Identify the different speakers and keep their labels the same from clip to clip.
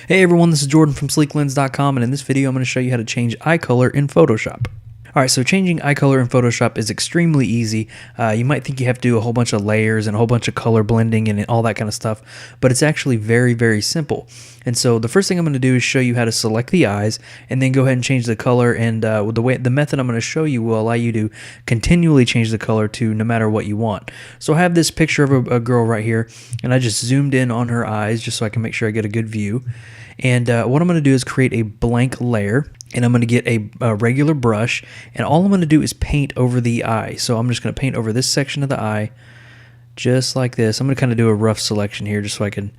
Speaker 1: Hey everyone, this is Jordan from Sleeklens.com, and in this video I'm going to show you how to change eye color in Photoshop. Alright, so changing eye color in Photoshop is extremely easy. You might think you have to do a whole bunch of layers and a whole bunch of color blending and all that kind of stuff, but it's actually very, very simple. And so the first thing I'm going to do is show you how to select the eyes and then go ahead and change the color, and the method I'm going to show you will allow you to continually change the color to no matter what you want. So I have this picture of a girl right here, and I just zoomed in on her eyes just so I can make sure I get a good view. And what I'm going to do is create a blank layer, and I'm going to get a regular brush, and all I'm going to do is paint over the eye. So I'm just going to paint over this section of the eye just like this. I'm going to kind of do a rough selection here just so I can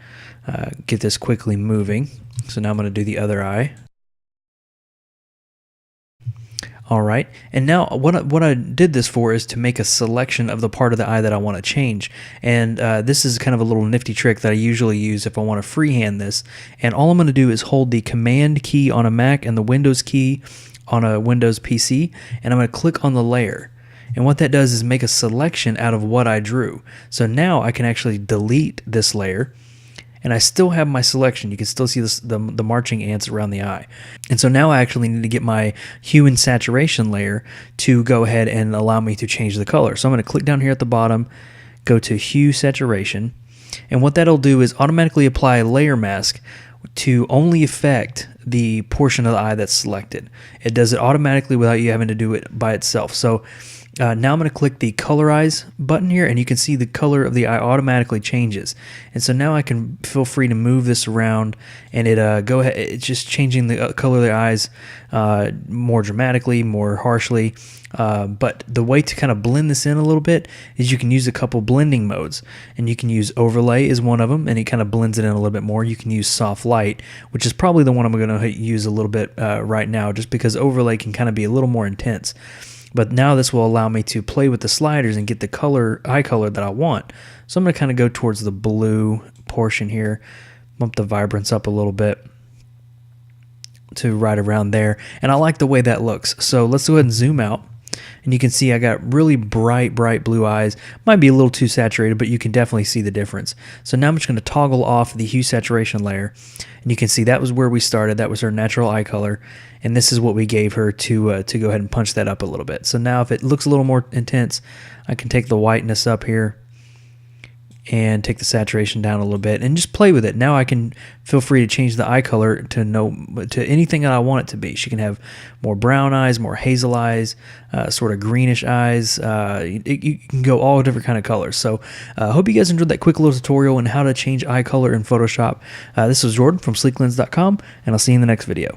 Speaker 1: get this quickly moving. So now I'm going to do the other eye. Alright, and now what I did this for is to make a selection of the part of the eye that I want to change. And this is kind of a little nifty trick that I usually use if I want to freehand this. And all I'm going to do is hold the Command key on a Mac and the Windows key on a Windows PC, and I'm going to click on the layer. And what that does is make a selection out of what I drew. So now I can actually delete this layer, and I still have my selection. You can still see this, the marching ants around the eye. And so now I actually need to get my hue and saturation layer to go ahead and allow me to change the color. So I'm going to click down here at the bottom, go to hue saturation, and what that'll do is automatically apply a layer mask to only affect the portion of the eye that's selected. It does it automatically without you having to do it by itself. So now I'm going to click the colorize button here, and you can see the color of the eye automatically changes. And so now I can feel free to move this around, and it's just changing the color of the eyes more dramatically, more harshly. But the way to kind of blend this in a little bit is you can use a couple blending modes, and you can use overlay is one of them, and it kind of blends it in a little bit more. You can use soft light, which is probably the one I'm going to use a little bit right now, just because overlay can kind of be a little more intense. But now this will allow me to play with the sliders and get the eye color that I want. So I'm going to kind of go towards the blue portion here, bump the vibrance up a little bit to right around there. And I like the way that looks. So let's go ahead and zoom out. And you can see I got really bright blue eyes. Might be a little too saturated, but you can definitely see the difference. So now I'm just going to toggle off the hue saturation layer. And you can see that was where we started. That was her natural eye color. And this is what we gave her to go ahead and punch that up a little bit. So now if it looks a little more intense, I can take the whiteness up here and take the saturation down a little bit and just play with it. Now I can feel free to change the eye color to anything that I want it to be. She can have more brown eyes, more hazel eyes, sort of greenish eyes. You can go all different kind of colors. So I hope you guys enjoyed that quick little tutorial on how to change eye color in Photoshop. This was Jordan from Sleeklens.com, and I'll see you in the next video.